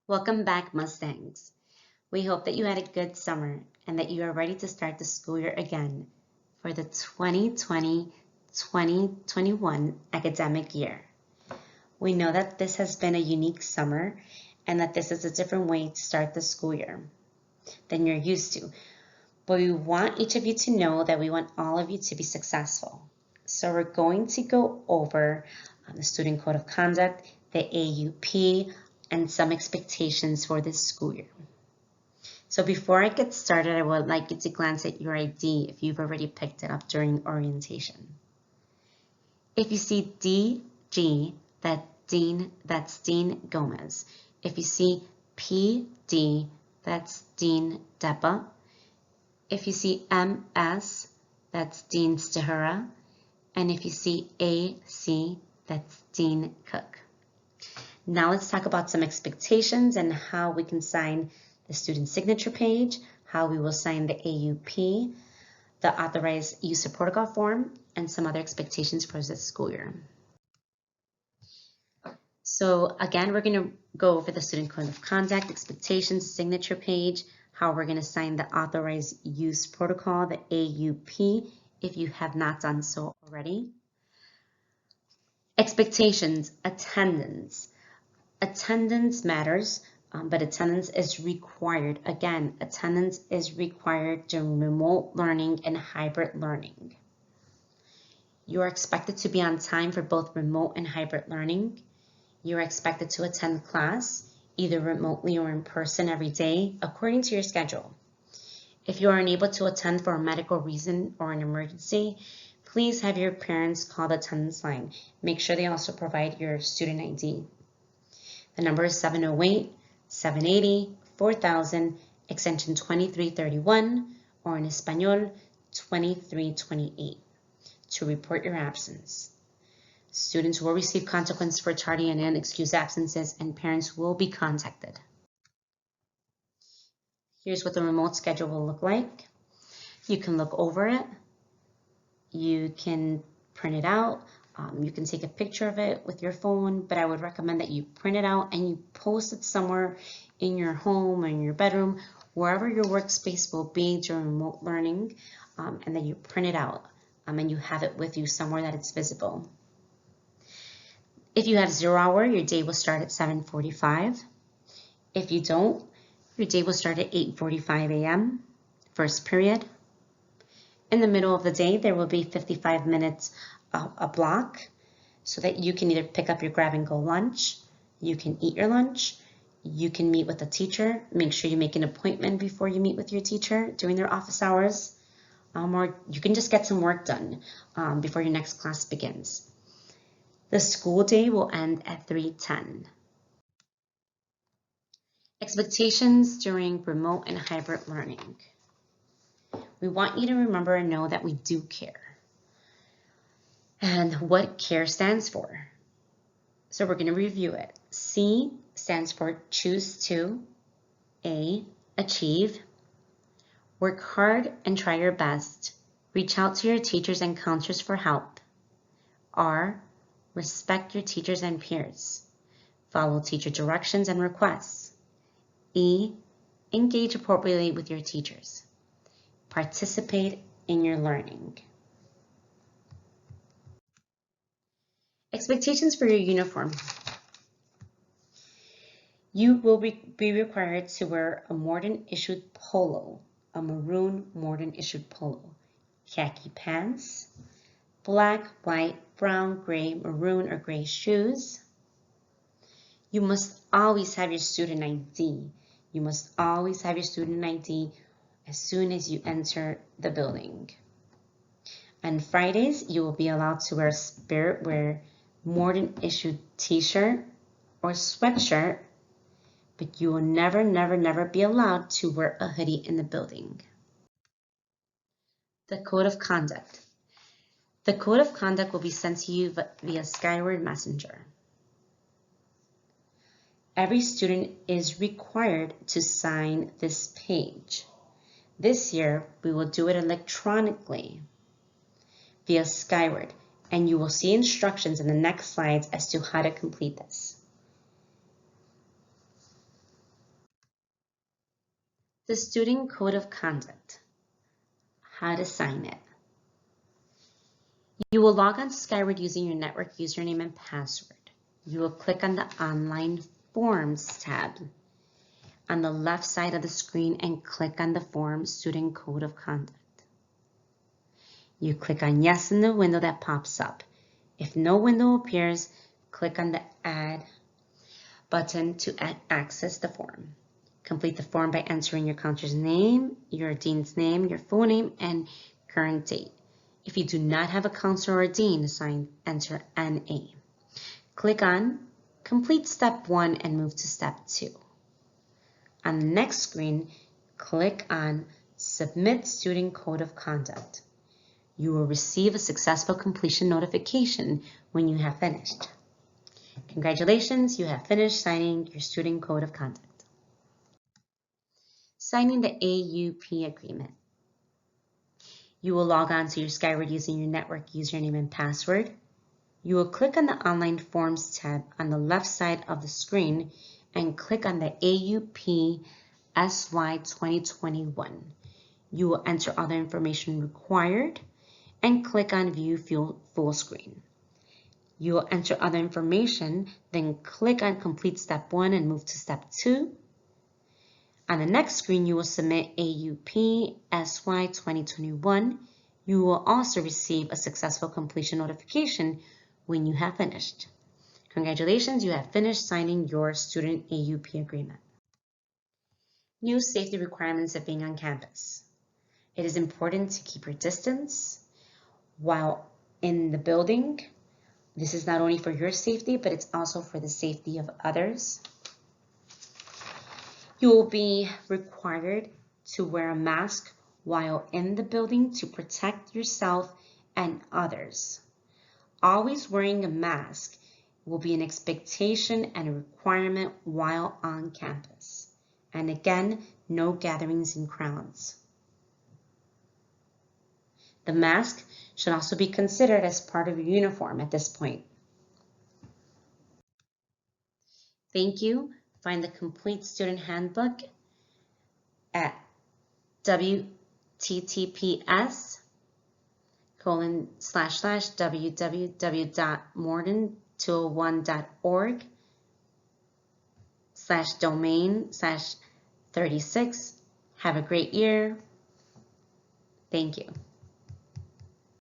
Welcome back, Mustangs. We hope that you had a good summer and that you are ready to start the school year again for the 2020-2021 academic year. We know that this has been a unique summer and that this is a different way to start the school year than you're used to. But we want each of you to know that we want all of you to be successful. So we're going to go over the Student Code of Conduct, the AUP, and some expectations for this school year. So before I get started, I would like you to glance at your ID if you've already picked it up during orientation. If you see DG, that's Dean Gomez. If you see PD, that's Dean Depa. If you see MS, that's Dean Stahura. And if you see AC, that's Dean Cook. Now let's talk about some expectations and how we can sign the student signature page, how we will sign the AUP, the authorized use of protocol form, and some other expectations for this school year. So again, we're going to go over the Student Code of Conduct, expectations, signature page, how we're going to sign the authorized use protocol, the AUP, if you have not done so already. Expectations, attendance. Attendance matters, but attendance is required. Again, attendance is required during remote learning and hybrid learning. You are expected to be on time for both remote and hybrid learning. You are expected to attend class, either remotely or in person every day, according to your schedule. If you are unable to attend for a medical reason or an emergency, please have your parents call the attendance line. Make sure they also provide your student ID. The number is 708-780-4000, extension 2331, or in Espanol, 2328, to report your absence. Students will receive consequences for tardy and unexcused absences, and parents will be contacted. Here's what the remote schedule will look like. You can look over it. You can print it out. You can take a picture of it with your phone, but I would recommend that you print it out and you post it somewhere in your home or in your bedroom, wherever your workspace will be during remote learning, and then you print it out and you have it with you somewhere that it's visible. If you have 0 hour, your day will start at 7:45. If you don't, your day will start at 8:45 a.m., first period. In the middle of the day, there will be 55 minutes a block so that you can either pick up your grab and go lunch, you can eat your lunch, you can meet with a teacher. Make sure you make an appointment before you meet with your teacher during their office hours, or you can just get some work done before your next class begins. The school day will end at 3:10. Expectations during remote and hybrid learning. We want you to remember and know that we do care. And what CARE stands for. So we're going to review it. C stands for choose to. A, achieve. Work hard and try your best. Reach out to your teachers and counselors for help. R, respect your teachers and peers. Follow teacher directions and requests. E, engage appropriately with your teachers. Participate in your learning. Expectations for your uniform. You will be required to wear a Morton issued polo, a maroon Morton issued polo, khaki pants, black, white, brown, gray, maroon, or gray shoes. You must always have your student ID. You must always have your student ID as soon as you enter the building. On Fridays, you will be allowed to wear Spirit Wear Morton issued t-shirt or sweatshirt, but you will never, never, never be allowed to wear a hoodie in the building. The Code of Conduct. The Code of Conduct will be sent to you via Skyward Messenger. Every student is required to sign this page. This year, we will do it electronically via Skyward, and you will see instructions in the next slides as to how to complete this. The Student Code of Conduct. How to sign it. You will log on to Skyward using your network username and password. You will click on the Online Forms tab on the left side of the screen and click on the form Student Code of Conduct. You click on Yes in the window that pops up. If no window appears, click on the Add button to access the form. Complete the form by entering your counselor's name, your dean's name, your full name, and current date. If you do not have a counselor or dean assigned, enter NA. Click on Complete Step 1 and move to Step 2. On the next screen, click on Submit Student Code of Conduct. You will receive a successful completion notification when you have finished. Congratulations, you have finished signing your Student Code of Conduct. Signing the AUP agreement. You will log on to your Skyward using your network username and password. You will click on the Online Forms tab on the left side of the screen and click on the AUP SY 2021. You will enter all the information required and click on View Full Screen. You will enter other information, then click on Complete Step 1 and move to Step 2. On the next screen, you will submit AUP SY 2021. You will also receive a successful completion notification when you have finished. Congratulations, you have finished signing your student AUP agreement. New safety requirements of being on campus. It is important to keep your distance while in the building. This is not only for your safety, but it's also for the safety of others. You will be required to wear a mask while in the building to protect yourself and others. Always wearing a mask will be an expectation and a requirement while on campus. And again, no gatherings in crowds. The mask should also be considered as part of your uniform at this point. Thank you. Find the complete student handbook at www.morton201.org/domain/36. Have a great year. Thank you.